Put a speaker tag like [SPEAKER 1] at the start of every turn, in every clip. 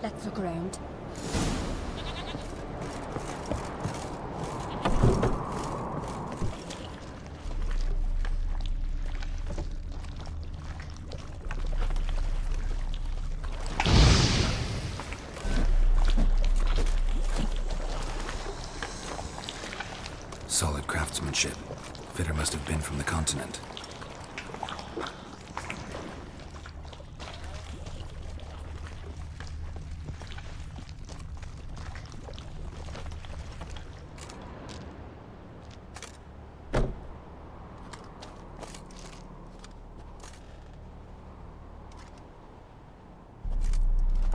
[SPEAKER 1] Let's look around.
[SPEAKER 2] Solid craftsmanship. Fitter must have been from the continent.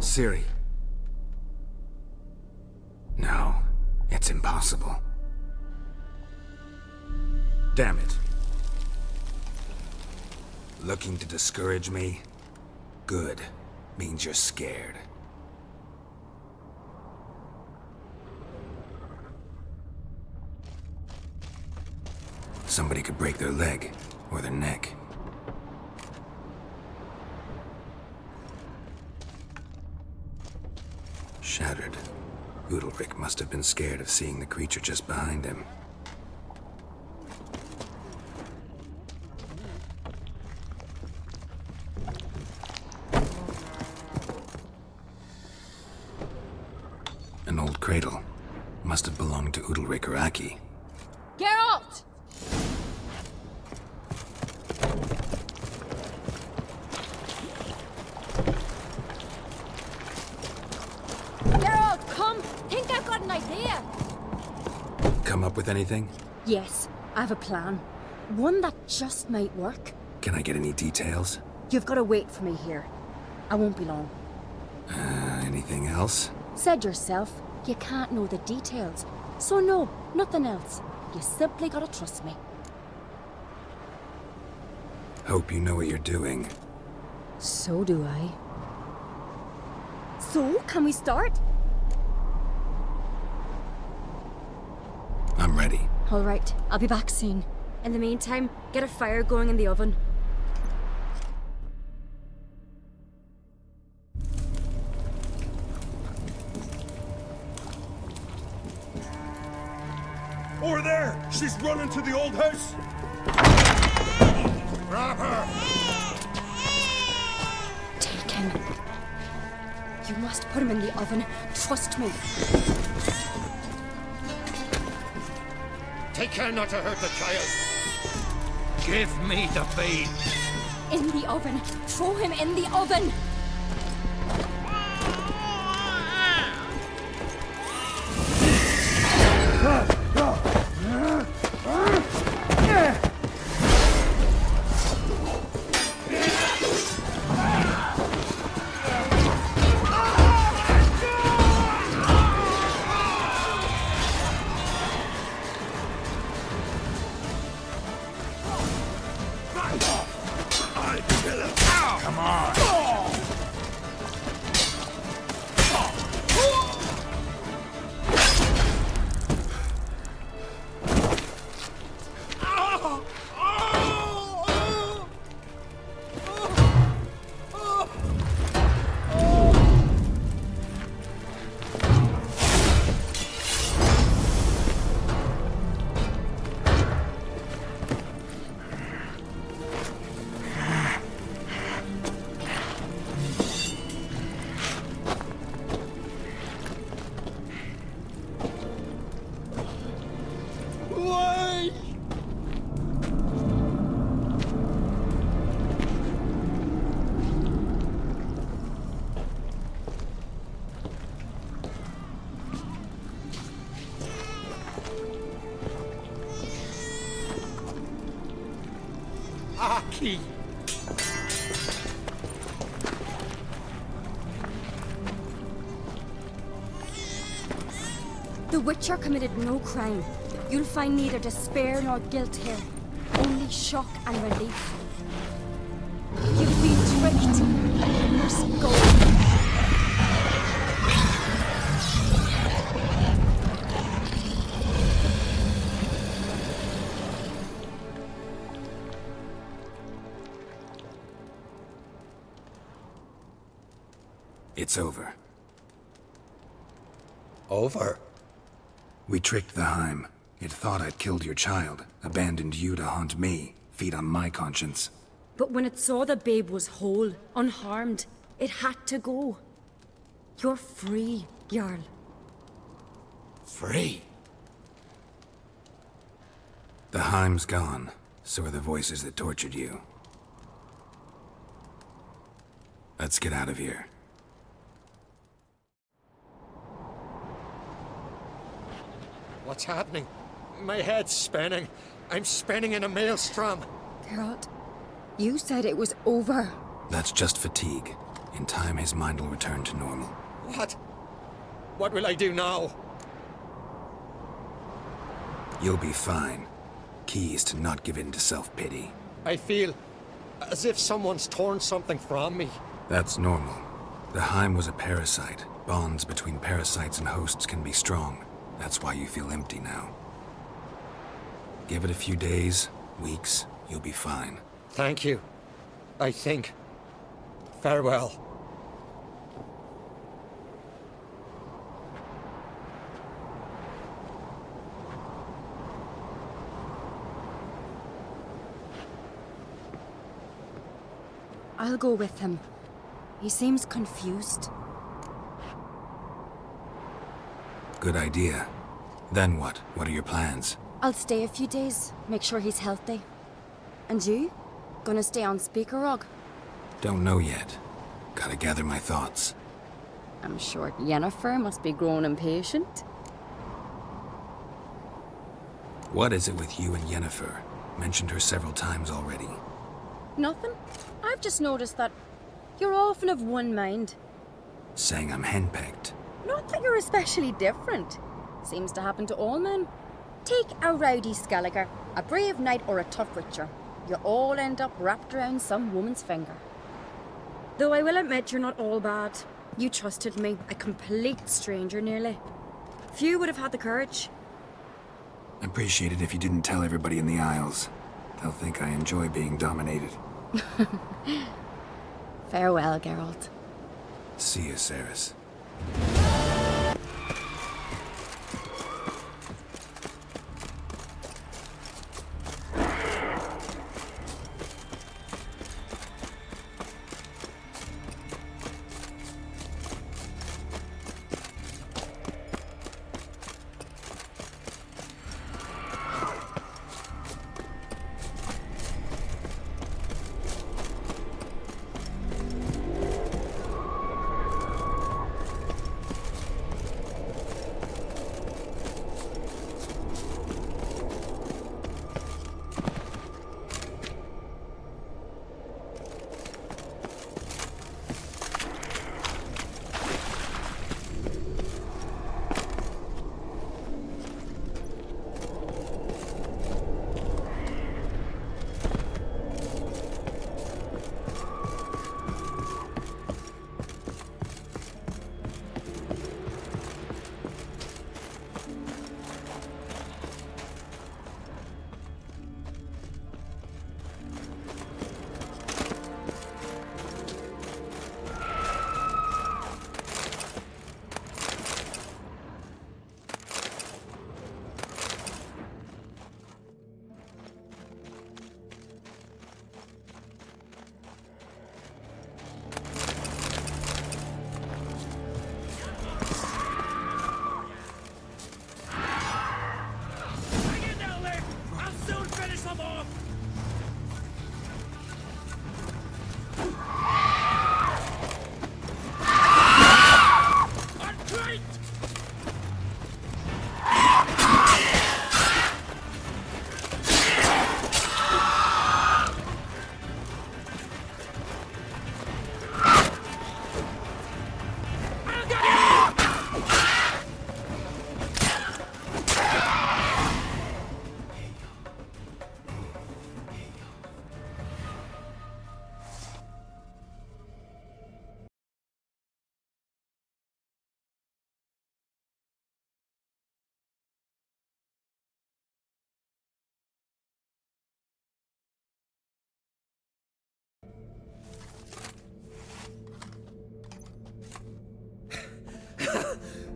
[SPEAKER 2] Ciri. No, it's impossible. Damn it. Looking to discourage me? Good. Means you're scared. Somebody could break their leg, or their neck. Shattered. Udalric must have been scared of seeing the creature just behind him. An old cradle. Must have belonged to Udalric or Aki.
[SPEAKER 1] Geralt! Geralt, come! Think I've got an idea!
[SPEAKER 2] Come up with anything?
[SPEAKER 1] Yes, I have a plan. One that just might work.
[SPEAKER 2] Can I get any details?
[SPEAKER 1] You've got to wait for me here. I won't be long.
[SPEAKER 2] Anything else?
[SPEAKER 1] Said yourself, you can't know the details. So no, nothing else. You simply gotta trust me.
[SPEAKER 2] Hope you know what you're doing.
[SPEAKER 1] So do I. So, can we start?
[SPEAKER 2] I'm ready.
[SPEAKER 1] All right, I'll be back soon. In the meantime, get a fire going in the oven.
[SPEAKER 3] Over there! She's running to the old house! Grab her!
[SPEAKER 1] Take him. You must put him in the oven. Trust me.
[SPEAKER 3] Take care not to hurt the child! Give me the babe!
[SPEAKER 1] In the oven. Throw him in the oven.
[SPEAKER 3] Come on! Aki!
[SPEAKER 1] The Witcher committed no crime. You'll find neither despair nor guilt here. Only shock and relief. You've been tricked. You must go.
[SPEAKER 2] It's over.
[SPEAKER 3] Over?
[SPEAKER 2] We tricked the Heim. It thought I'd killed your child, abandoned you to haunt me, feed on my conscience.
[SPEAKER 1] But when it saw the babe was whole, unharmed, it had to go. You're free, Jarl.
[SPEAKER 3] Free?
[SPEAKER 2] The Heim's gone, so are the voices that tortured you. Let's get out of here.
[SPEAKER 3] What's happening? My head's spinning. I'm spinning in a maelstrom.
[SPEAKER 1] Geralt, you said it was over.
[SPEAKER 2] That's just fatigue. In time, his mind will return to normal.
[SPEAKER 3] What? What will I do now?
[SPEAKER 2] You'll be fine. Key is to not give in to self-pity.
[SPEAKER 3] I feel as if someone's torn something from me.
[SPEAKER 2] That's normal. The Heim was a parasite. Bonds between parasites and hosts can be strong. That's why you feel empty now. Give it a few days, weeks, you'll be fine.
[SPEAKER 3] Thank you. I think. Farewell.
[SPEAKER 1] I'll go with him. He seems confused.
[SPEAKER 2] Good idea. Then what? What are your plans?
[SPEAKER 1] I'll stay a few days, make sure he's healthy. And you? Gonna stay on Speaker Rog?
[SPEAKER 2] Don't know yet. Gotta gather my thoughts.
[SPEAKER 1] I'm sure Yennefer must be growing impatient.
[SPEAKER 2] What is it with you and Yennefer? Mentioned her several times already.
[SPEAKER 1] Nothing. I've just noticed that you're often of one mind.
[SPEAKER 2] Saying I'm henpecked.
[SPEAKER 1] Not that you're especially different. Seems to happen to all men. Take a rowdy Skelliger, a brave knight or a tough witcher. You all end up wrapped around some woman's finger. Though I will admit you're not all bad. You trusted me, a complete stranger nearly. Few would have had the courage.
[SPEAKER 2] I'd appreciate it if you didn't tell everybody in the Isles. They'll think I enjoy being dominated.
[SPEAKER 1] Farewell, Geralt.
[SPEAKER 2] See you, Ceres.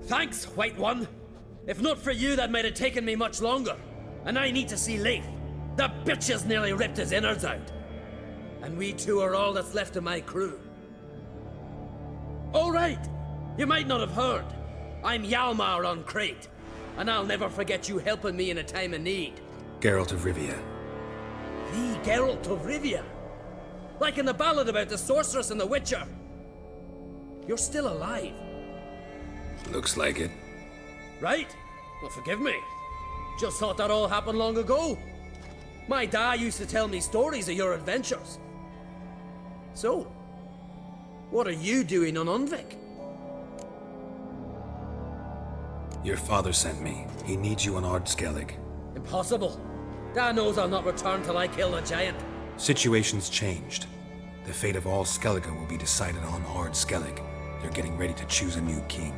[SPEAKER 4] Thanks, White One. If not for you, that might have taken me much longer. And I need to see Leif. The bitch has nearly ripped his innards out. And we two are all that's left of my crew. All right. You might not have heard. I'm Hjalmar on Crete. And I'll never forget you helping me in a time of need.
[SPEAKER 2] Geralt of Rivia.
[SPEAKER 4] The Geralt of Rivia. Like in the ballad about the sorceress and the witcher. You're still alive.
[SPEAKER 2] Looks like it.
[SPEAKER 4] Right? Well, forgive me. Just thought that all happened long ago. My dad used to tell me stories of your adventures. So, what are you doing on Unvik?
[SPEAKER 2] Your father sent me. He needs you on Ardskellig.
[SPEAKER 4] Impossible. Dad knows I'll not return till I kill the giant.
[SPEAKER 2] Situation's changed. The fate of all Skellige will be decided on Ardskellig. They're getting ready to choose a new king.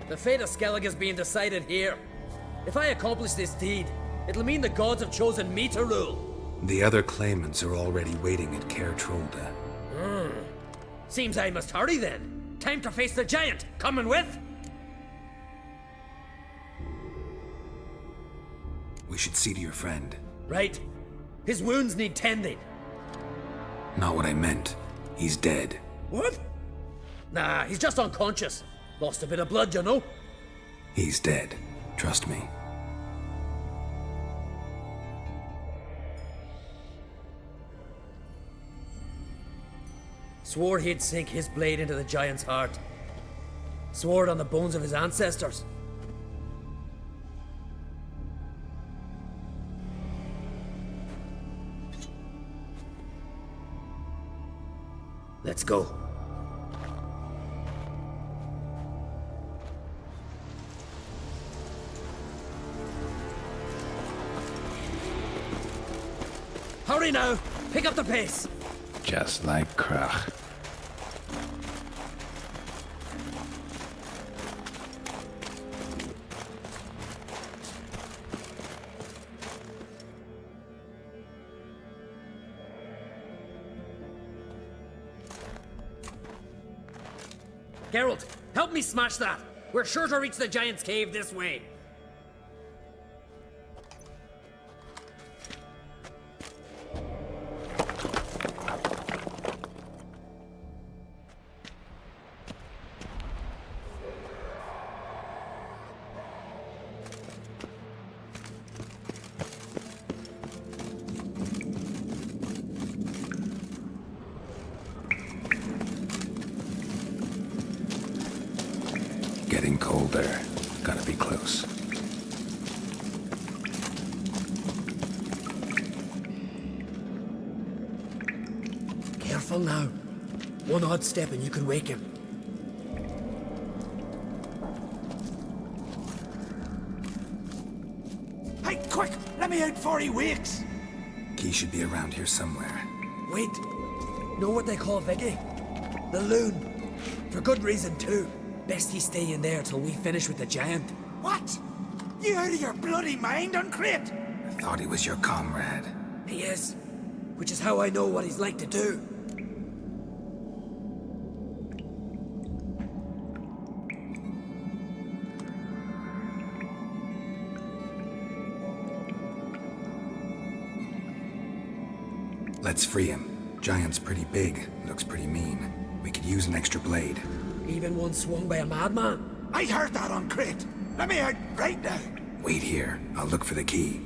[SPEAKER 4] The fate of Skellig is being decided here. If I accomplish this deed, it'll mean the gods have chosen me to rule.
[SPEAKER 2] The other claimants are already waiting at Caer Trolda.
[SPEAKER 4] Seems I must hurry then. Time to face the giant. Coming with?
[SPEAKER 2] We should see to your friend.
[SPEAKER 4] Right. His wounds need tending.
[SPEAKER 2] Not what I meant. He's dead.
[SPEAKER 4] What? Nah, he's just unconscious. Lost a bit of blood, you know.
[SPEAKER 2] He's dead. Trust me.
[SPEAKER 4] Swore he'd sink his blade into the giant's heart. Swore it on the bones of his ancestors. Let's go. Hurry now! Pick up the pace!
[SPEAKER 2] Just like Krach.
[SPEAKER 4] Geralt, help me smash that! We're sure to reach the giant's cave this way.
[SPEAKER 2] Getting colder. Gotta be close.
[SPEAKER 4] Careful now. One odd step and you can wake him.
[SPEAKER 5] Hey, quick! Let me out before he wakes!
[SPEAKER 2] Key should be around here somewhere.
[SPEAKER 4] Wait. Know what they call Viggy? The loon. For good reason too. Best he stay in there till we finish with the giant.
[SPEAKER 5] What? You out of your bloody mind, Uncrate?
[SPEAKER 2] I thought he was your comrade.
[SPEAKER 4] He is. Which is how I know what he's like to do.
[SPEAKER 2] Let's free him. Giant's pretty big. Looks pretty mean. We could use an extra blade.
[SPEAKER 4] Even one swung by a madman.
[SPEAKER 5] I heard that, Uncrate. Let me out right now.
[SPEAKER 2] Wait here. I'll look for the key.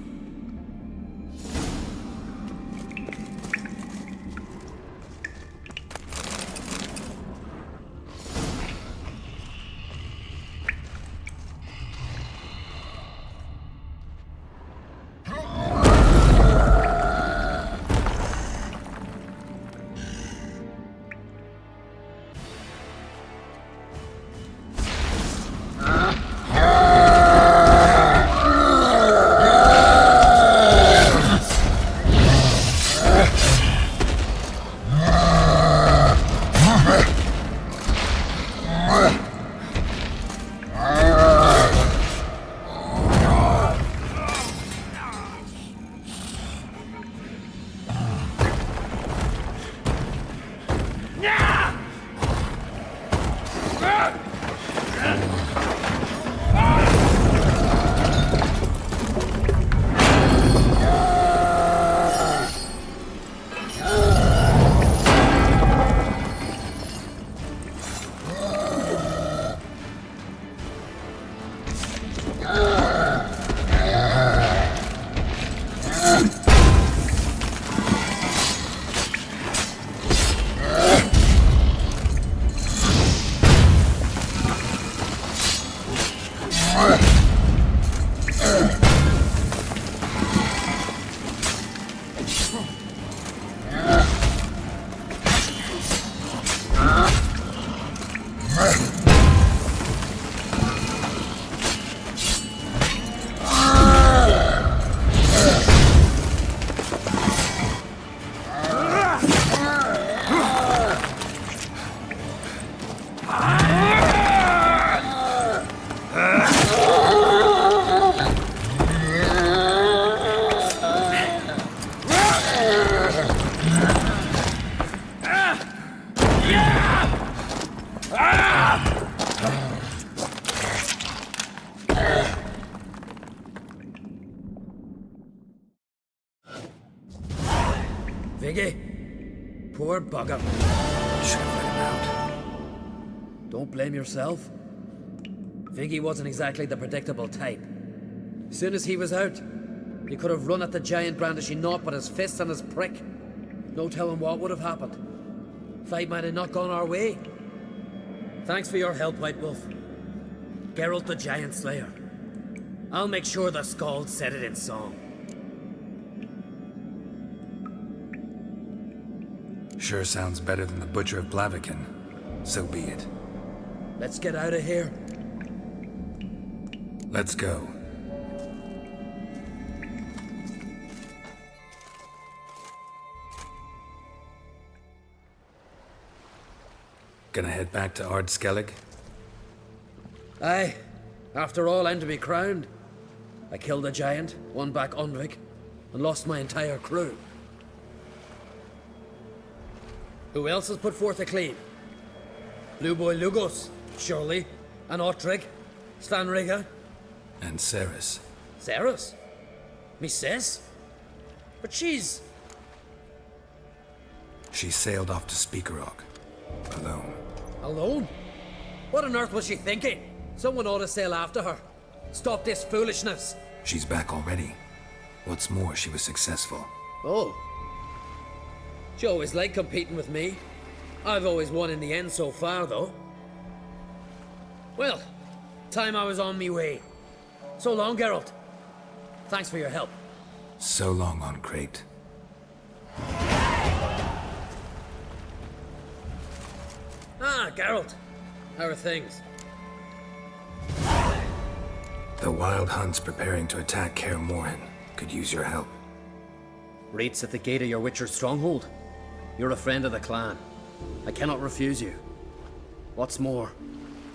[SPEAKER 4] Viggy, poor bugger.
[SPEAKER 2] Should have let him out.
[SPEAKER 4] Don't blame yourself. Viggy wasn't exactly the predictable type. As soon as he was out, he could have run at the giant brandishing naught but his fist and his prick. No telling what would have happened. Fight might have not gone our way. Thanks for your help, White Wolf. Geralt the Giant Slayer. I'll make sure the Skald said it in song.
[SPEAKER 2] Sure sounds better than the Butcher of Blaviken. So be it.
[SPEAKER 4] Let's get out of here.
[SPEAKER 2] Let's go. Gonna head back to Ard Skellig?
[SPEAKER 4] Aye. After all, I'm to be crowned. I killed a giant, won back Undvik, and lost my entire crew. Who else has put forth a claim? Blue Boy Lugos, surely, and Ottrig, Svanrigga.
[SPEAKER 2] And Ceres.
[SPEAKER 4] Ceres? Me sis? But she's...
[SPEAKER 2] She sailed off to Speakerog. Alone.
[SPEAKER 4] alone? What on earth was she thinking? Someone ought to sail after her. Stop this foolishness.
[SPEAKER 2] She's back already. What's more, she was successful.
[SPEAKER 4] Oh. She always liked competing with me. I've always won in the end so far, though. Well, time I was on me way. So long, Geralt. Thanks for your help.
[SPEAKER 2] So long on Crate.
[SPEAKER 4] Ah, Geralt. How are things?
[SPEAKER 2] The Wild Hunt's preparing to attack Kaer Morhen. Could use your help.
[SPEAKER 4] Rates at the gate of your Witcher's stronghold. You're a friend of the clan. I cannot refuse you. What's more,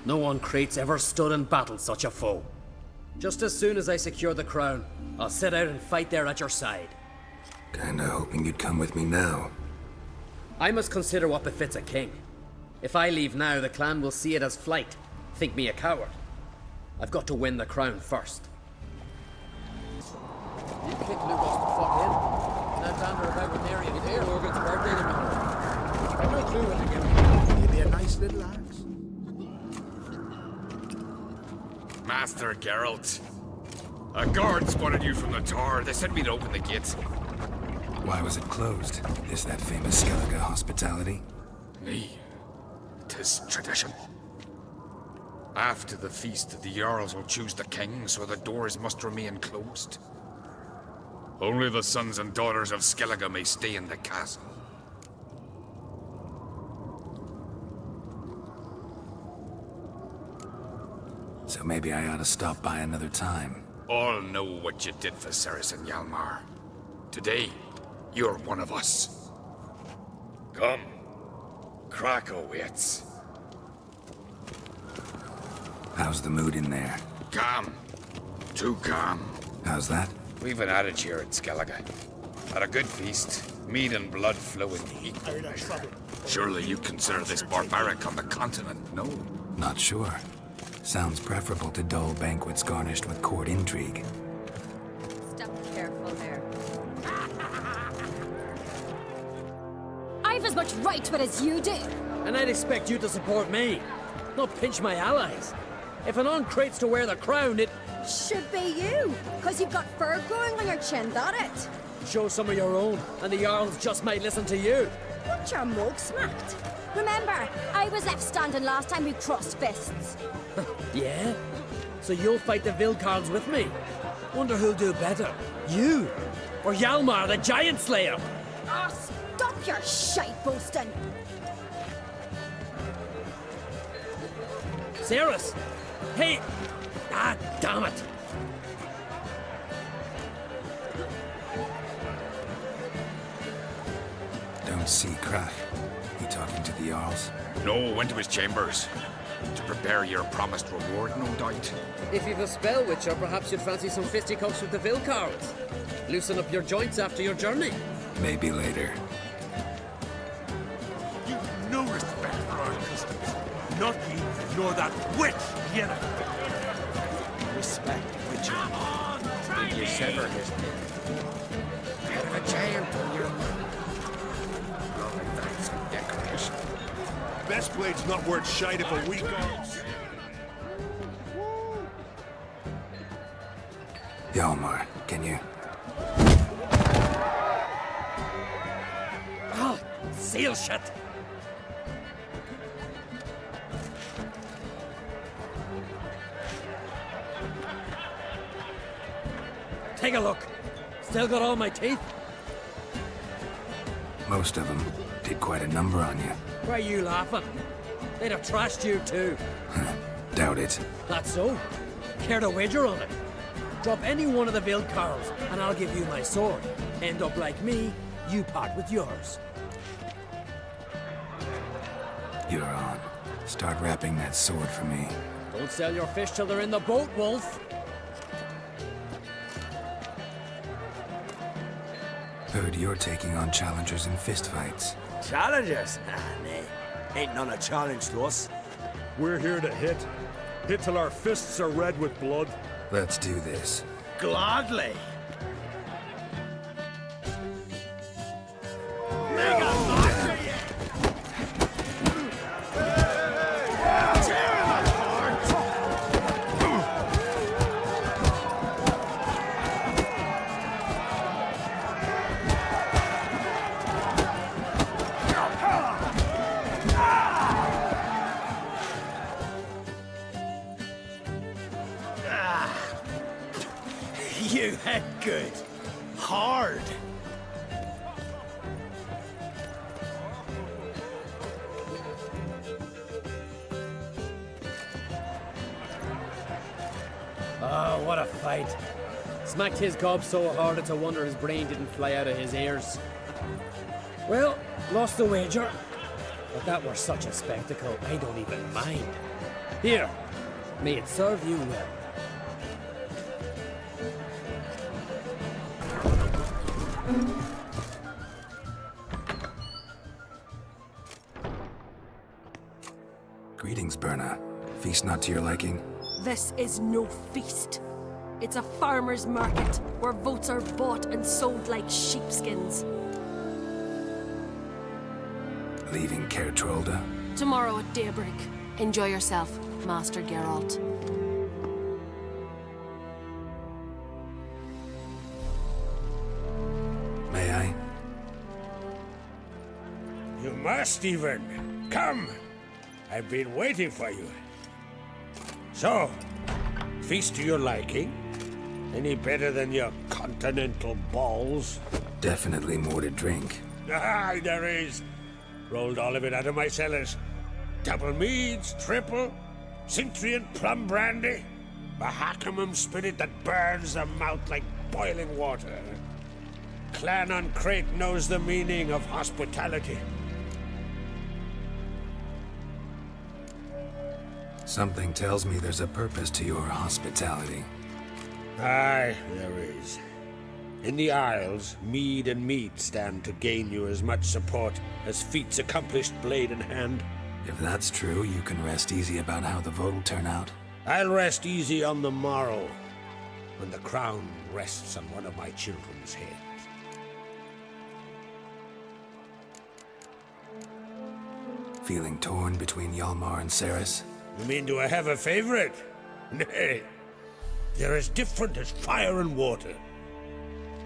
[SPEAKER 4] no one Crate's ever stood and battled such a foe. Just as soon as I secure the crown, I'll set out and fight there at your side.
[SPEAKER 2] Kinda hoping you'd come with me now.
[SPEAKER 4] I must consider what befits a king. If I leave now, the clan will see it as flight, think me a coward. I've got to win the crown first. You kick Lugos the fuck in. Now dander about with Mary and here. Logan's birthday tomorrow. I've no clue when to give.
[SPEAKER 5] Maybe a nice little axe.
[SPEAKER 6] Master Geralt. A guard spotted you from the tower. They said we'd open the gates.
[SPEAKER 2] Why was it closed? Is that famous Skellige hospitality?
[SPEAKER 6] Me. 'Tis tradition. After the feast, the Jarls will choose the king, so the doors must remain closed. Only the sons and daughters of Skellige may stay in the castle.
[SPEAKER 2] So maybe I ought to stop by another time.
[SPEAKER 6] All know what you did for Ceres and Hjalmar. Today, you're one of us. Come. Krakow waits.
[SPEAKER 2] How's the mood in there?
[SPEAKER 6] Calm. Too calm.
[SPEAKER 2] How's that?
[SPEAKER 6] We've an adage here at Skellige. At a good feast, mead and blood flow in equal measure. Surely you consider this barbaric on the continent, no?
[SPEAKER 2] Not sure. Sounds preferable to dull banquets garnished with court intrigue.
[SPEAKER 1] Step careful there. I've as much right to it as you do.
[SPEAKER 4] And I'd expect you to support me, not pinch my allies. If an on-Crate's to wear the crown, it...
[SPEAKER 1] Should be you, because you've got fur growing on your chin, that it?
[SPEAKER 4] Show some of your own, and the Jarls just might listen to you.
[SPEAKER 1] Want your mug smacked? Remember, I was left standing last time we crossed fists.
[SPEAKER 4] Yeah? So you'll fight the Vilcards with me? Wonder who'll do better, you or Hjalmar the Giant Slayer?
[SPEAKER 1] Ah, stop your shite boasting.
[SPEAKER 4] Ceres! Hey! Ah, damn it!
[SPEAKER 2] Don't see Krach. He talking to the Jarls?
[SPEAKER 6] No, went to his chambers. To prepare your promised reward, no doubt.
[SPEAKER 4] If you've a spell, Witcher, perhaps you'd fancy some fisticuffs with the Vilcards. Loosen up your joints after your journey.
[SPEAKER 2] Maybe later.
[SPEAKER 5] You've no respect for our customs. Not you, nor that witch, Yenna.
[SPEAKER 3] Respect, Witcher. Did you sever his head?
[SPEAKER 6] Head of a giant, Hjalmar.
[SPEAKER 5] best blade's not worth shite if a weak arm...
[SPEAKER 2] Hjalmar, can you...
[SPEAKER 4] Ah, seal shit! Take a look. Still got all my teeth?
[SPEAKER 2] Most of them did quite a number on you.
[SPEAKER 4] Why are you laughing? They'd have trashed you too.
[SPEAKER 2] Doubt it.
[SPEAKER 4] That's so. Care to wager on it? Drop any one of the veiled carls, and I'll give you my sword. End up like me, you part with yours.
[SPEAKER 2] You're on. Start wrapping that sword for me.
[SPEAKER 4] Don't sell your fish till they're in the boat, Wolf.
[SPEAKER 2] Heard you're taking on challengers in fistfights.
[SPEAKER 7] Challengers? Ah, nay. Ain't none a challenge to us.
[SPEAKER 5] We're here to hit. Hit till our fists are red with blood.
[SPEAKER 2] Let's do this.
[SPEAKER 7] Gladly. You hit good. Hard.
[SPEAKER 4] Oh, what a fight. Smacked his gob so hard it's a wonder his brain didn't fly out of his ears. Well, lost the wager. But that were such a spectacle, I don't even mind. Here, may it serve you well.
[SPEAKER 2] Greetings, Berna. Feast not to your liking?
[SPEAKER 8] This is no feast. It's a farmer's market where votes are bought and sold like sheepskins.
[SPEAKER 2] Leaving Caer Trolda?
[SPEAKER 8] Tomorrow at daybreak. Enjoy yourself, Master Geralt.
[SPEAKER 2] May I?
[SPEAKER 5] You must even. Come! I've been waiting for you. So, feast to your liking? Any better than your continental balls?
[SPEAKER 2] Definitely more to drink.
[SPEAKER 5] Aye, there is. Rolled all of it out of my cellars. Double meads, triple, Cintrian plum brandy, a Hackamum spirit that burns the mouth like boiling water. Clan on Crate knows the meaning of hospitality.
[SPEAKER 2] Something tells me there's a purpose to your hospitality.
[SPEAKER 5] Aye, there is. In the Isles, mead and meat stand to gain you as much support as feats accomplished blade in hand.
[SPEAKER 2] If that's true, you can rest easy about how the vote will turn out.
[SPEAKER 5] I'll rest easy on the morrow, when the crown rests on one of my children's heads.
[SPEAKER 2] Feeling torn between Hjalmar and Ceres?
[SPEAKER 5] You mean do I have a favorite? Nay. They're as different as fire and water.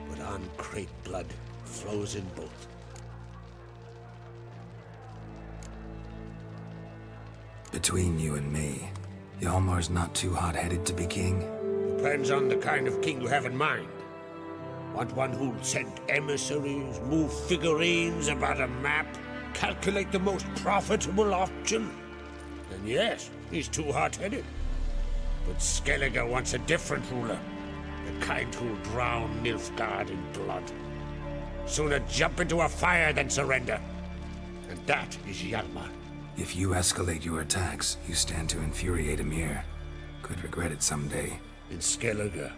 [SPEAKER 5] But on Crate blood flows in both.
[SPEAKER 2] Between you and me, Hjalmar's not too hot-headed to be king?
[SPEAKER 5] Depends on the kind of king you have in mind. Want one who'll send emissaries, move figurines about a map, calculate the most profitable option? Then yes, he's too hot-headed. But Skellige wants a different ruler. The kind who'll drown Nilfgaard in blood. Sooner jump into a fire than surrender. And that is Hjalmar.
[SPEAKER 2] If you escalate your attacks, you stand to infuriate Emir. Could regret it someday.
[SPEAKER 5] In Skellige,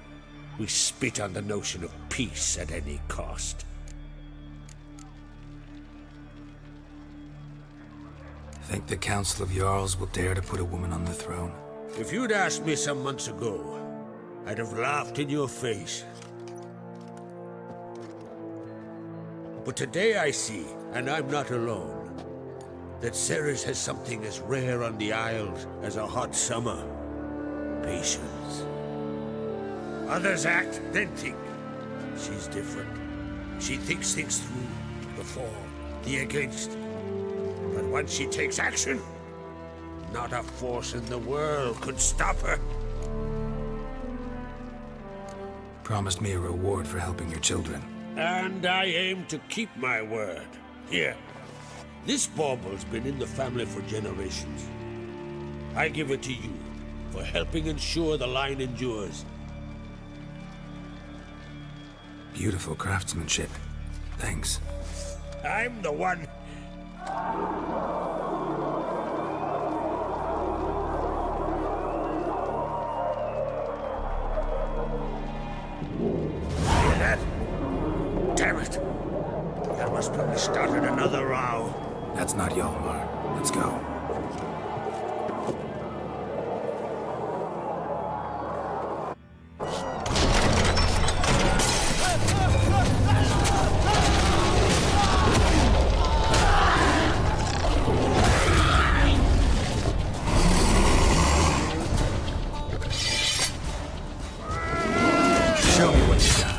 [SPEAKER 5] we spit on the notion of peace at any cost.
[SPEAKER 2] Think the Council of Jarls will dare to put a woman on the throne?
[SPEAKER 5] If you'd asked me some months ago, I'd have laughed in your face. But today I see, and I'm not alone, that Ceres has something as rare on the Isles as a hot summer. Patience. Others act, then think. She's different. She thinks things through. The for, the against. But once she takes action, not a force in the world could stop her.
[SPEAKER 2] Promised me a reward for helping your children.
[SPEAKER 5] And I aim to keep my word. Here. This bauble's been in the family for generations. I give it to you for helping ensure the line endures.
[SPEAKER 2] Beautiful craftsmanship. Thanks.
[SPEAKER 5] I'm the one. Hear that? Damn it! I must probably started another row.
[SPEAKER 2] That's not Hjalmar. Let's go. Show me what you got.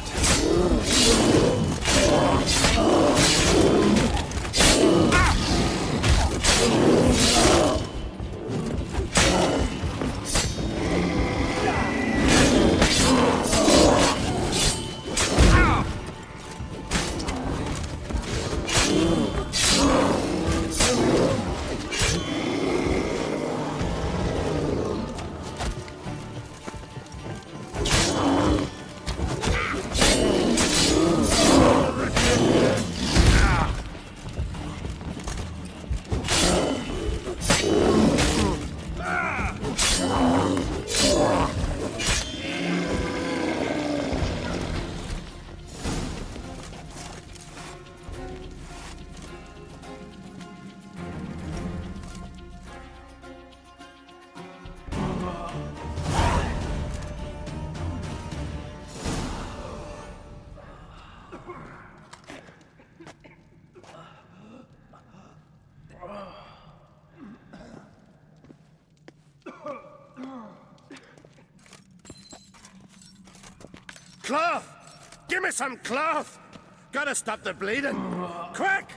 [SPEAKER 5] Cloth! Give me some cloth! Gotta stop the bleeding. Quick!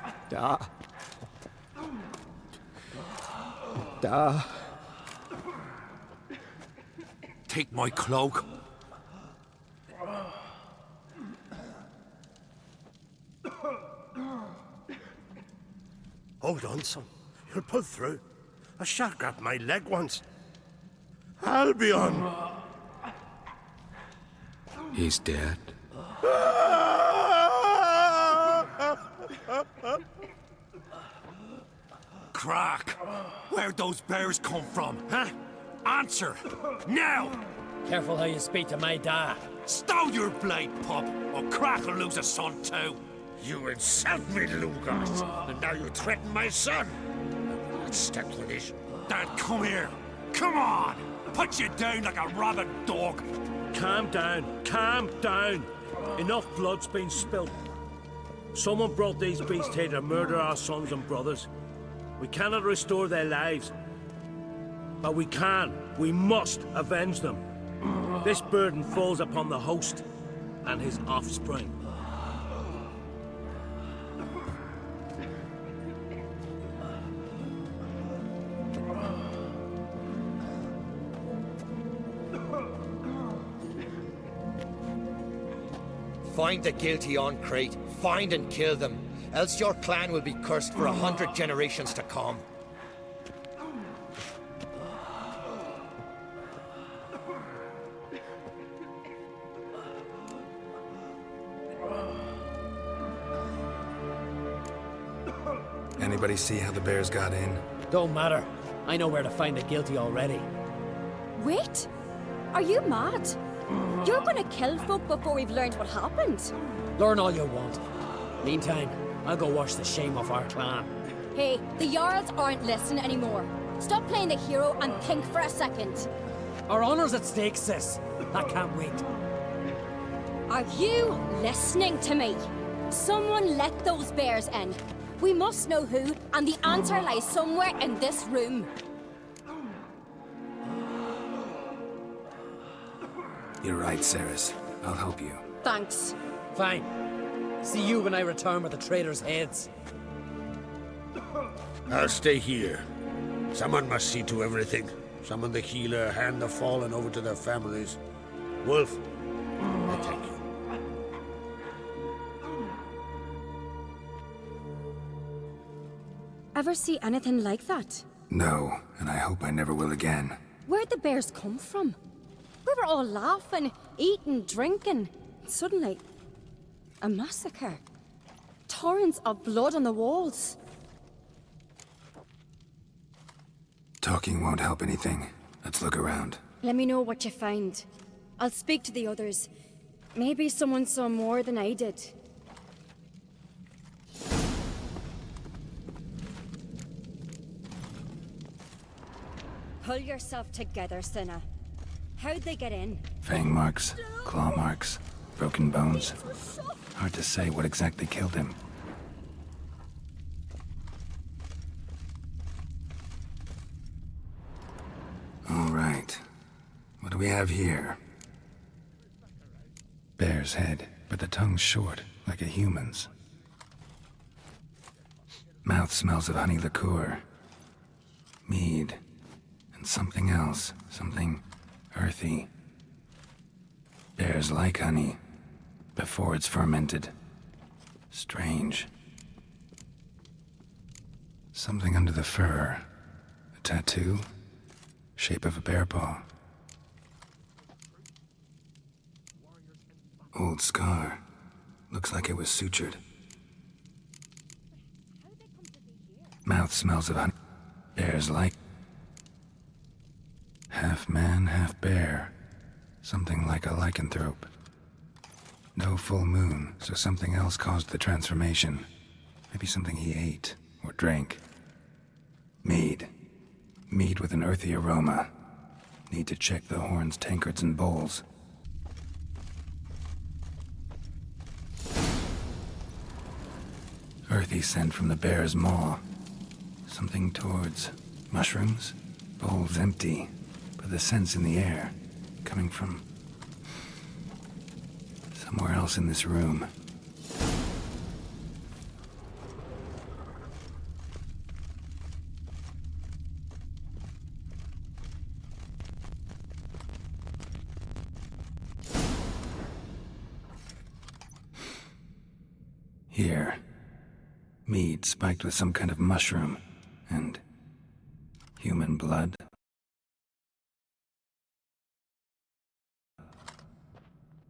[SPEAKER 7] Take my cloak.
[SPEAKER 5] Hold on, son. You'll pull through. A shark grabbed my leg once. Albion!
[SPEAKER 6] He's dead.
[SPEAKER 7] Crack! Where'd those bears come from, huh? Answer! Now!
[SPEAKER 4] Careful how you speak to my dad.
[SPEAKER 7] Stow your blade, pup, or Crack will lose a son too.
[SPEAKER 5] You insult me, Lugas, and now you threaten my son. I will not step to this.
[SPEAKER 7] Dad, come here. Come on! Put you down like a rabid dog.
[SPEAKER 9] Calm down. Calm down. Enough blood's been spilt. Someone brought these beasts here to murder our sons and brothers. We cannot restore their lives. But we must avenge them. This burden falls upon the host and his offspring.
[SPEAKER 3] Find the guilty on Crete. Find and kill them. Else your clan will be cursed for 100 generations to come.
[SPEAKER 2] Anybody see how the bears got in?
[SPEAKER 4] Don't matter. I know where to find the guilty already.
[SPEAKER 1] Wait! Are you mad? You're gonna kill folk before we've learned what happened.
[SPEAKER 4] Learn all you want. Meantime, I'll go wash the shame off our clan.
[SPEAKER 1] Hey, the Jarls aren't listening anymore. Stop playing the hero and think for a second.
[SPEAKER 4] Our honor's at stake, sis. I can't wait.
[SPEAKER 1] Are you listening to me? Someone let those bears in. We must know who, and the answer lies somewhere in this room.
[SPEAKER 2] You're right, Ceres. I'll help you.
[SPEAKER 1] Thanks.
[SPEAKER 4] Fine. See you when I return with the traitors' heads.
[SPEAKER 5] I'll stay here. Someone must see to everything. Summon the healer, hand the fallen over to their families. Wolf, I thank you.
[SPEAKER 1] Ever see anything like that?
[SPEAKER 2] No, and I hope I never will again.
[SPEAKER 1] Where'd the bears come from? We were all laughing, eating, drinking. Suddenly, a massacre. Torrents of blood on the walls.
[SPEAKER 2] Talking won't help anything. Let's look around.
[SPEAKER 1] Let me know what you find. I'll speak to the others. Maybe someone saw more than I did. Pull yourself together, Cinna. How'd they get in?
[SPEAKER 2] Fang marks, claw marks, broken bones. Hard to say what exactly killed him. All right. What do we have here? Bear's head, but the tongue's short, like a human's. Mouth smells of honey liqueur. Mead. And something else. Something earthy. Bears like honey, before it's fermented. Strange. Something under the fur. A tattoo? Shape of a bear paw. Old scar. Looks like it was sutured. Mouth smells of honey. Bears like. Half man, half bear. Something like a lycanthrope. No full moon, so something else caused the transformation. Maybe something he ate or drank. Mead. Mead with an earthy aroma. Need to check the horns, tankards, and bowls. Earthy scent from the bear's maw. Something towards mushrooms? Bowls empty, but the scent's in the air. Coming from somewhere else in this room. Here. Mead spiked with some kind of mushroom. And human blood.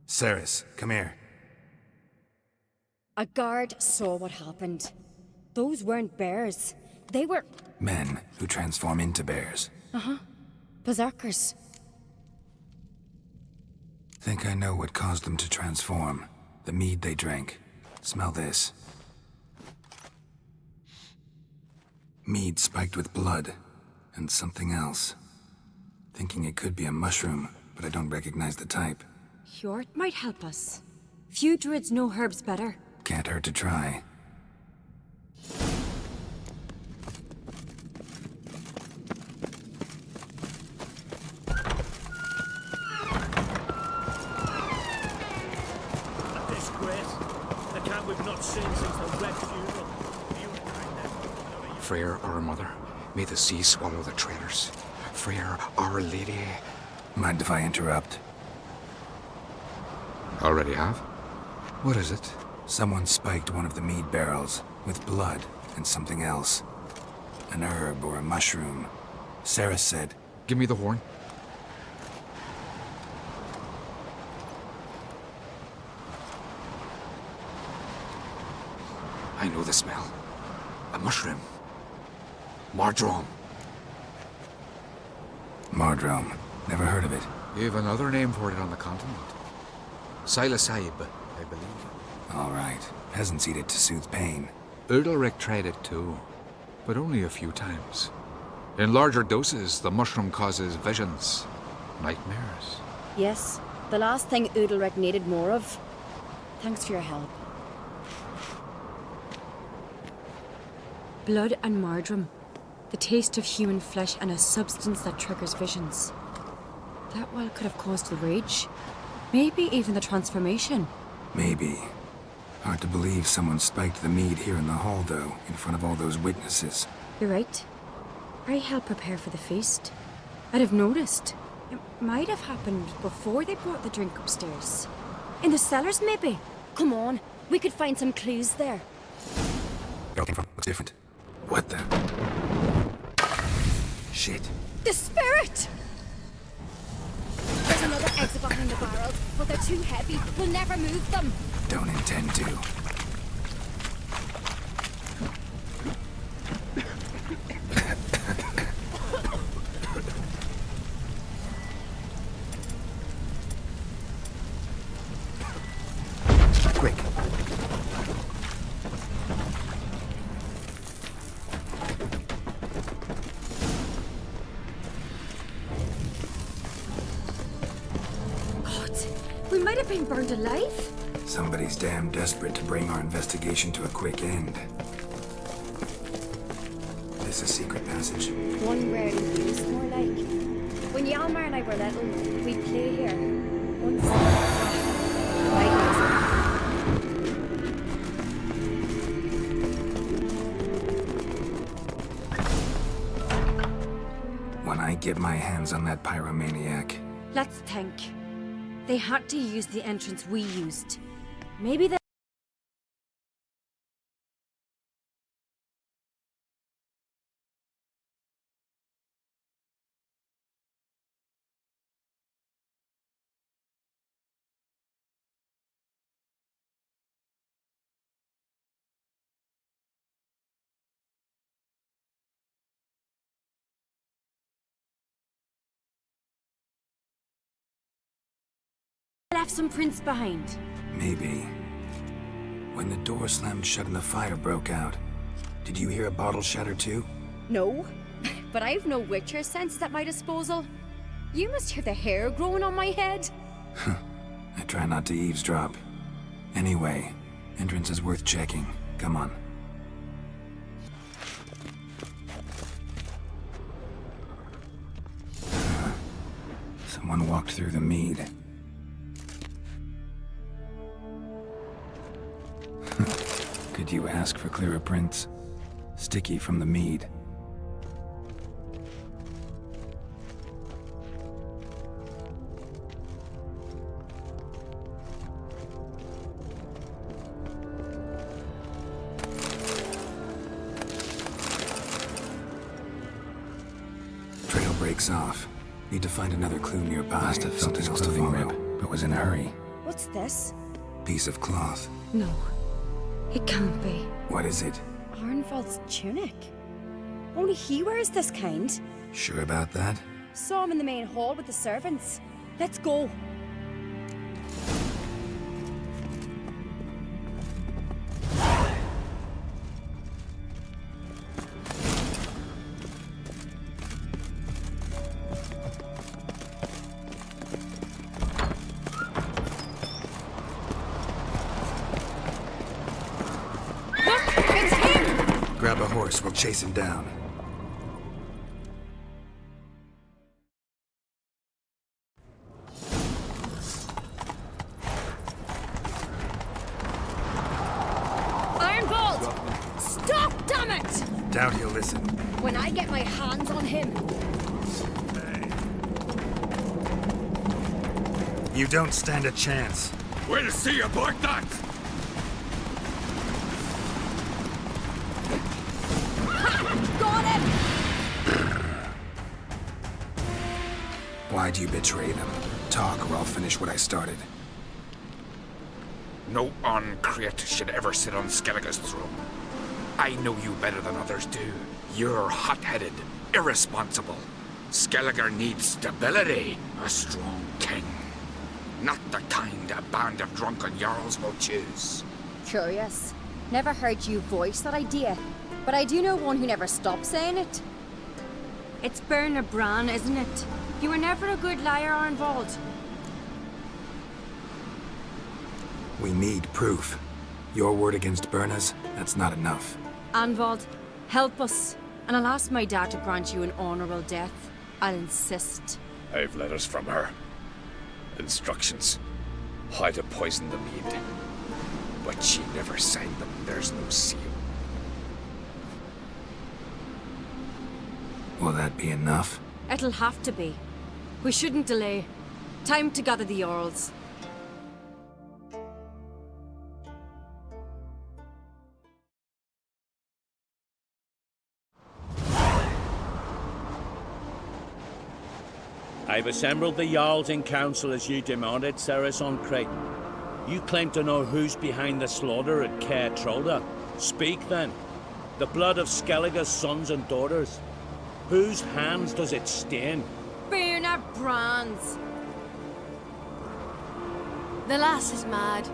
[SPEAKER 2] Ceres, come here.
[SPEAKER 1] A guard saw what happened. Those weren't bears. They were...
[SPEAKER 2] Men who transform into bears.
[SPEAKER 1] berserkers.
[SPEAKER 2] Think I know what caused them to transform. The mead they drank. Smell this. Mead spiked with blood. And something else. Thinking it could be a mushroom, but I don't recognize the type.
[SPEAKER 8] Hjort might help us. Few druids know herbs better.
[SPEAKER 2] Can't hurt to try.
[SPEAKER 9] A disgrace. The camp we've not seen since the Red funeral.
[SPEAKER 6] Freyr, our mother, may the sea swallow the traitors. Freyr, our lady.
[SPEAKER 2] Mind if I interrupt?
[SPEAKER 6] Already have? What is it?
[SPEAKER 2] Someone spiked one of the mead barrels with blood and something else. An herb or a mushroom. Sarah said,
[SPEAKER 6] Give me the horn. I know the smell. A mushroom. Mardrome.
[SPEAKER 2] Mardrome. Never heard of it.
[SPEAKER 6] You have another name for it on the continent. Psilocybe, I believe.
[SPEAKER 2] All right. Peasants eat it to soothe pain.
[SPEAKER 6] Udalric tried it too, but only a few times. In larger doses, the mushroom causes visions, nightmares.
[SPEAKER 1] Yes, the last thing Udalric needed more of. Thanks for your help. Blood and marjoram. The taste of human flesh and a substance that triggers visions. That well could have caused the rage. Maybe even the transformation.
[SPEAKER 2] Maybe. Hard to believe someone spiked the mead here in the hall, though, in front of all those witnesses.
[SPEAKER 1] You're right. I helped prepare for the feast. I'd have noticed. It might have happened before they brought the drink upstairs. In the cellars, maybe? Come on, we could find some clues there.
[SPEAKER 2] Where it came from looks different. What the? Shit.
[SPEAKER 1] The spirit! There's another exit behind the barrels, but they're too heavy. We'll never move them.
[SPEAKER 2] Don't intend to. Quick.
[SPEAKER 1] God, we might have been burned alive.
[SPEAKER 2] Somebody's damn desperate to bring our investigation to a quick end. This a secret passage?
[SPEAKER 1] One rarely used, more like. When Yalmar and I were little, we'd play here. Once.
[SPEAKER 2] When I get my hands on that pyromaniac,
[SPEAKER 1] Let's think. They had to use the entrance we used. Maybe they... left some prints behind.
[SPEAKER 2] maybe. When the door slammed shut and the fire broke out, did you hear a bottle shatter too?
[SPEAKER 1] No, but I've no Witcher senses at my disposal. You must hear the hair growing on my head.
[SPEAKER 2] I try not to eavesdrop. Anyway, entrance is worth checking. Come on. Someone walked through the mead. Could you ask for clearer prints? Sticky from the mead. Trail breaks off. Need to find another clue nearby. Must have felt his clothing rip, but was in a hurry.
[SPEAKER 1] What's this?
[SPEAKER 2] Piece of cloth.
[SPEAKER 1] No, it can't be.
[SPEAKER 2] What is it?
[SPEAKER 1] Arnvald's tunic. Only he wears this kind.
[SPEAKER 2] Sure about that?
[SPEAKER 1] Saw him in the main hall with the servants. Let's go.
[SPEAKER 2] Grab a horse, we'll chase him down.
[SPEAKER 1] Arnvald! Stop, damn it!
[SPEAKER 2] Doubt he'll listen.
[SPEAKER 1] When I get my hands on him.
[SPEAKER 2] You don't stand a chance.
[SPEAKER 6] We'll see about that!
[SPEAKER 1] Got him!
[SPEAKER 2] Why'd you betray them? Talk or I'll finish what I started.
[SPEAKER 6] No Uncreate should ever sit on Skellige's throne. I know you better than others do. You're hot-headed, irresponsible. Skellige needs stability, a strong king. Not the kind a band of drunken jarls will choose.
[SPEAKER 1] Curious. Never heard you voice that idea. But I do know one who never stops saying it. It's Berna Bran, isn't it? You were never a good liar, Arnvald.
[SPEAKER 2] We need proof. Your word against Berna's, that's not enough.
[SPEAKER 1] Arnvald, Help us, and I'll ask my dad to grant you an honourable death. I'll insist.
[SPEAKER 6] I've letters from her. Instructions. How to poison the mead. But she never signed them. There's no seal.
[SPEAKER 2] Will that be enough?
[SPEAKER 1] It'll have to be. We shouldn't delay. Time to gather the Jarls.
[SPEAKER 9] I've assembled the Jarls in council as you demanded, Ceres on Crate. You claim to know who's behind the slaughter at Caer Trolda. Speak then. The blood of Skellige's sons and daughters. Whose hands does it stain?
[SPEAKER 1] Bernard Brand's.
[SPEAKER 8] The lass is mad.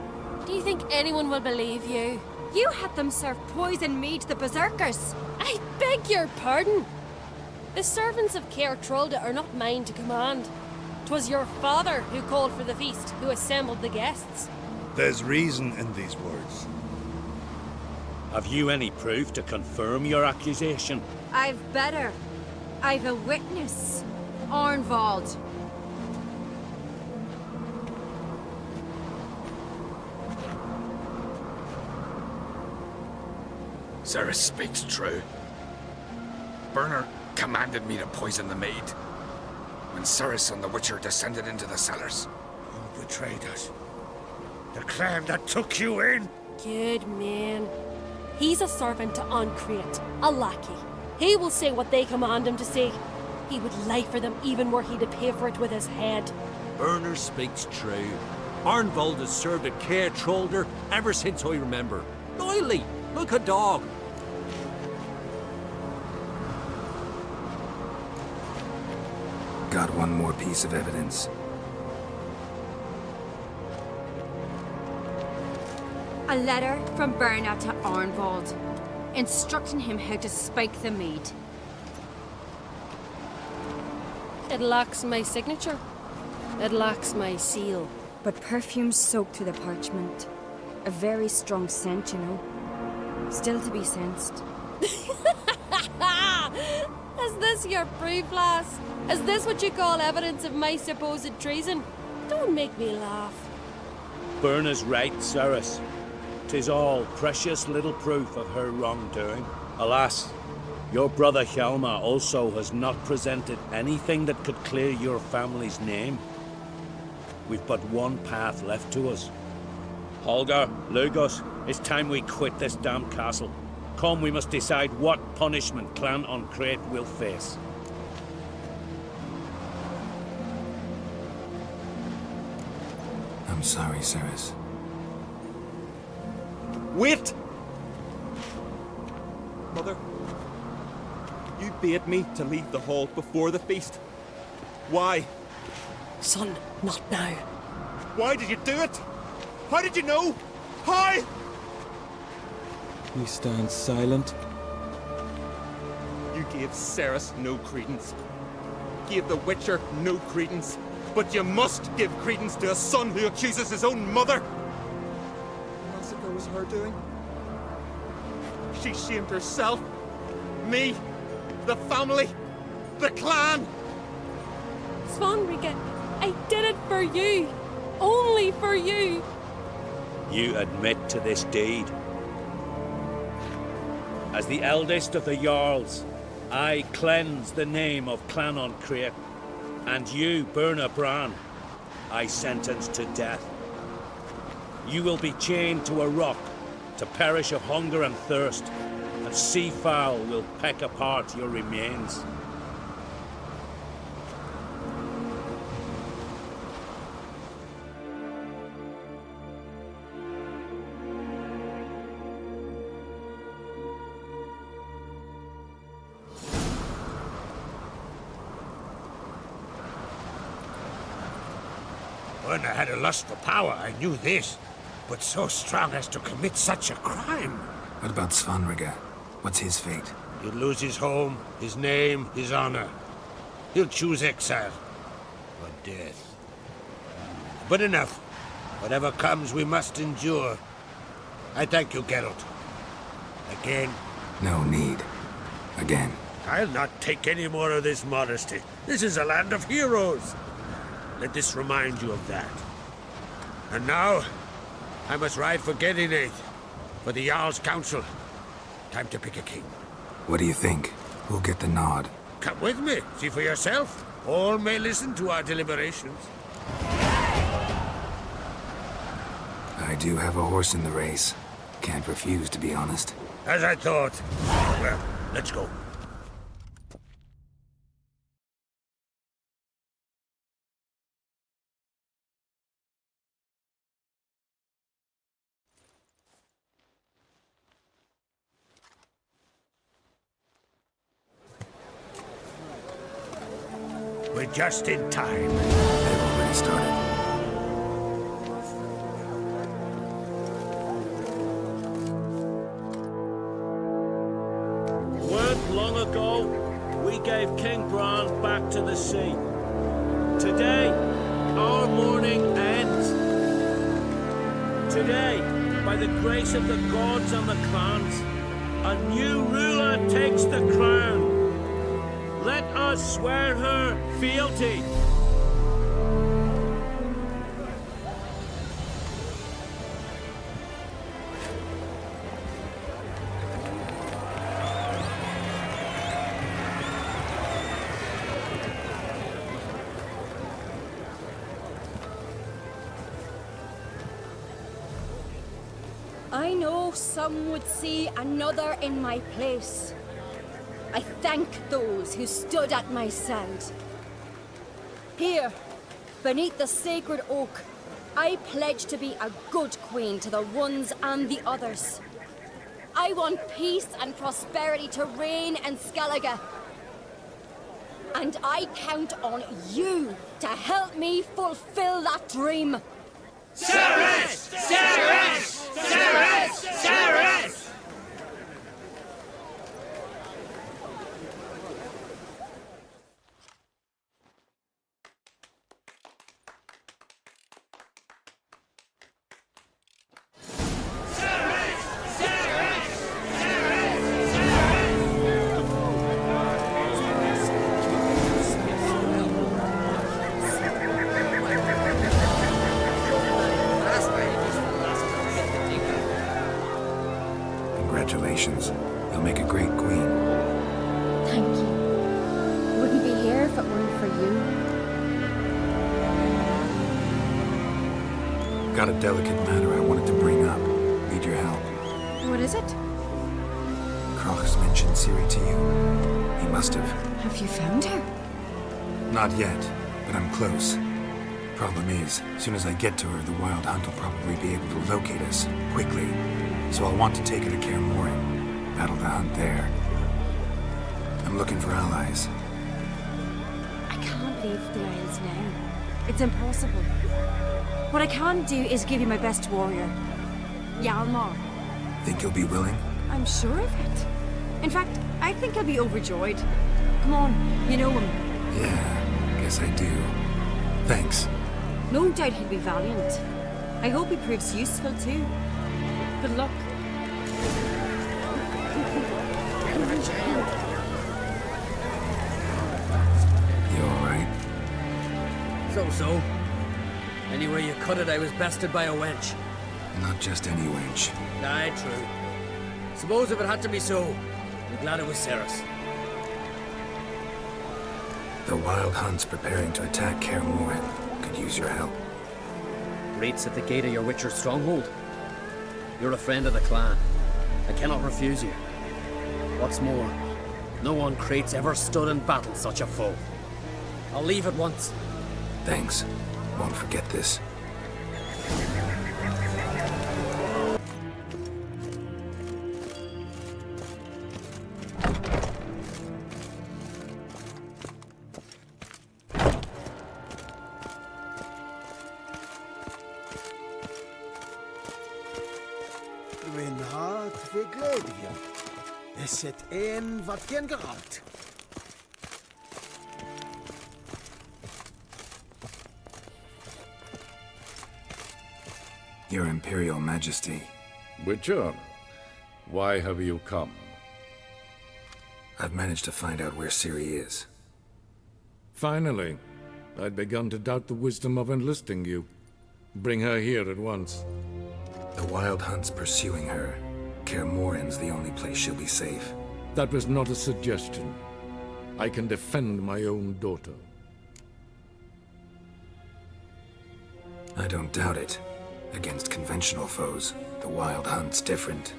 [SPEAKER 8] Do you think anyone will believe you?
[SPEAKER 1] You had them serve poison mead to the berserkers.
[SPEAKER 8] I beg your pardon. The servants of Caer Trolda are not mine to command. 'Twas your father who called for the feast, who assembled the guests.
[SPEAKER 10] There's reason in these words.
[SPEAKER 9] Have you any proof to confirm your accusation?
[SPEAKER 1] I've better. I've a witness. Arnvald.
[SPEAKER 6] Ceres speaks true. Bernard commanded me to poison the maid. When Ceres and the Witcher descended into the cellars.
[SPEAKER 5] You betrayed us. The clan that took you in.
[SPEAKER 8] Good man. He's a servant to Ancrate, a lackey. He will say what they command him to say. He would lie for them even were he to pay for it with his head.
[SPEAKER 7] Bernard speaks true. Arnvald has served at Caer Trolder ever since I remember. Loyally, like a dog.
[SPEAKER 2] Got one more piece of evidence.
[SPEAKER 1] A letter from Bernard to Arnvald, instructing him how to spike the mead.
[SPEAKER 8] It lacks my signature. It lacks my seal.
[SPEAKER 1] But perfume soaked through the parchment. A very strong scent, you know. Still to be sensed.
[SPEAKER 8] Is this your proof, lass? Is this what you call evidence of my supposed treason? Don't make me laugh.
[SPEAKER 9] Bernard's right, Ceres. 'Tis all precious little proof of her wrongdoing. Alas, your brother Hjalmar also has not presented anything that could clear your family's name. We've but one path left to us. Holger, Lugos, it's time we quit this damn castle. Come, we must decide what punishment Clan Ancrate will face.
[SPEAKER 2] I'm sorry, Ceres.
[SPEAKER 11] Wait! Mother, you bade me to leave the hall before the feast. Why?
[SPEAKER 8] Son, not now.
[SPEAKER 11] Why did you do it? How did you know? How?
[SPEAKER 12] You stand silent.
[SPEAKER 11] You gave Ceres no credence. Gave the Witcher no credence. But you must give credence to a son who accuses his own mother. The massacre was her doing. She shamed herself, me, the family, the clan.
[SPEAKER 8] Svanrige, I did it for you. Only for you.
[SPEAKER 9] You admit to this deed. As the eldest of the Jarls, I cleanse the name of Clan Ancrate, and you, Berna Bran, I sentence to death. You will be chained to a rock to perish of hunger and thirst, and seafowl will peck apart your remains.
[SPEAKER 5] When I had a lust for power, I knew this. But so strong as to commit such a crime.
[SPEAKER 2] What about Svanrige? What's his fate?
[SPEAKER 5] He'll lose his home, his name, his honor. He'll choose exile. Or death. But enough. Whatever comes, we must endure. I thank you, Geralt. Again.
[SPEAKER 2] No need. Again.
[SPEAKER 5] I'll not take any more of this modesty. This is a land of heroes. Let this remind you of that. And now, I must ride for Gedinate, for the Jarl's Council. Time to pick a king.
[SPEAKER 2] What do you think? Who'll get the nod?
[SPEAKER 5] Come with me, see for yourself. All may listen to our deliberations.
[SPEAKER 2] I do have a horse in the race. Can't refuse, to be honest.
[SPEAKER 5] As I thought. Well, let's go. We're just in time.
[SPEAKER 2] They've already started.
[SPEAKER 9] Weren't long ago, we gave King Bran back to the sea. Today, our mourning ends. Today, by the grace of the gods and the clans, a new ruler takes the crown. Let us swear her fealty.
[SPEAKER 1] I know some would see another in my place. I thank those who stood at my side. Here, beneath the sacred oak, I pledge to be a good queen to the ones and the others. I want peace and prosperity to reign in Skellige. And I count on you to help me fulfill that dream.
[SPEAKER 5] Ceres! Ceres! Ceres! Ceres!
[SPEAKER 2] Congratulations. You'll make a great queen.
[SPEAKER 1] Thank you. Wouldn't be here if it weren't for you.
[SPEAKER 2] Got a delicate matter I wanted to bring up. Need your help.
[SPEAKER 1] What is it?
[SPEAKER 2] Kroch's mentioned Ciri to you. He must have.
[SPEAKER 1] Have you found her?
[SPEAKER 2] Not yet, but I'm close. Problem is, as soon as I get to her, the Wild Hunt will probably be able to locate us, quickly. So I'll want to take her to Kaer Morhen. Battle the hunt there. I'm looking for allies.
[SPEAKER 1] I can't leave the Isles now. It's impossible. What I can do is give you my best warrior, Hjalmar.
[SPEAKER 2] Think you'll be willing?
[SPEAKER 1] I'm sure of it. In fact, I think he'll be overjoyed. Come on, you know him.
[SPEAKER 2] Yeah, guess I do. Thanks.
[SPEAKER 1] No doubt he'll be valiant. I hope he proves useful too. Good luck.
[SPEAKER 2] You alright?
[SPEAKER 4] So. Anywhere you cut it, I was bested by a wench.
[SPEAKER 2] Not just any wench.
[SPEAKER 4] Aye, true. Suppose if it had to be so, I'm glad it was Ceres.
[SPEAKER 2] The Wild Hunt's preparing to attack Kaer Morhen. Could use your help.
[SPEAKER 4] Rates at the gate of your Witcher's stronghold. You're a friend of the clan. I cannot refuse you. What's more, no one Crate's ever stood in battle such a foe. I'll leave at once.
[SPEAKER 2] Thanks. Won't forget this.
[SPEAKER 12] Min hat vi glädje. Det sett en vart Geralt.
[SPEAKER 2] Your Imperial Majesty.
[SPEAKER 13] Witcher, why have you come?
[SPEAKER 2] I've managed to find out where Ciri is.
[SPEAKER 13] Finally. I'd begun to doubt the wisdom of enlisting you. Bring her here at once.
[SPEAKER 2] The Wild Hunt's pursuing her. Kaer Morhen's the only place she'll be safe.
[SPEAKER 13] That was not a suggestion. I can defend my own daughter.
[SPEAKER 2] I don't doubt it. Against conventional foes, the Wild Hunt's different.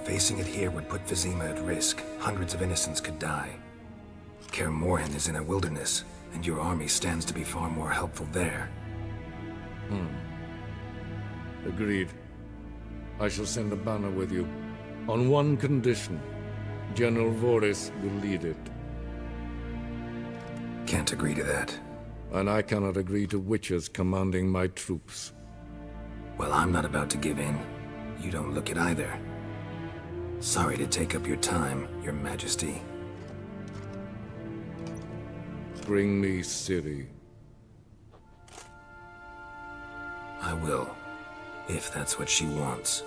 [SPEAKER 2] Facing it here would put Vizima at risk. Hundreds of innocents could die. Kaer Morhen is in a wilderness, and your army stands to be far more helpful there.
[SPEAKER 13] Agreed. I shall send a banner with you. On one condition. General Voris will lead it.
[SPEAKER 2] Can't agree to that.
[SPEAKER 13] And I cannot agree to witches commanding my troops.
[SPEAKER 2] Well, I'm not about to give in. You don't look it either. Sorry to take up your time, Your Majesty.
[SPEAKER 13] Bring me Ciri.
[SPEAKER 2] I will, if that's what she wants.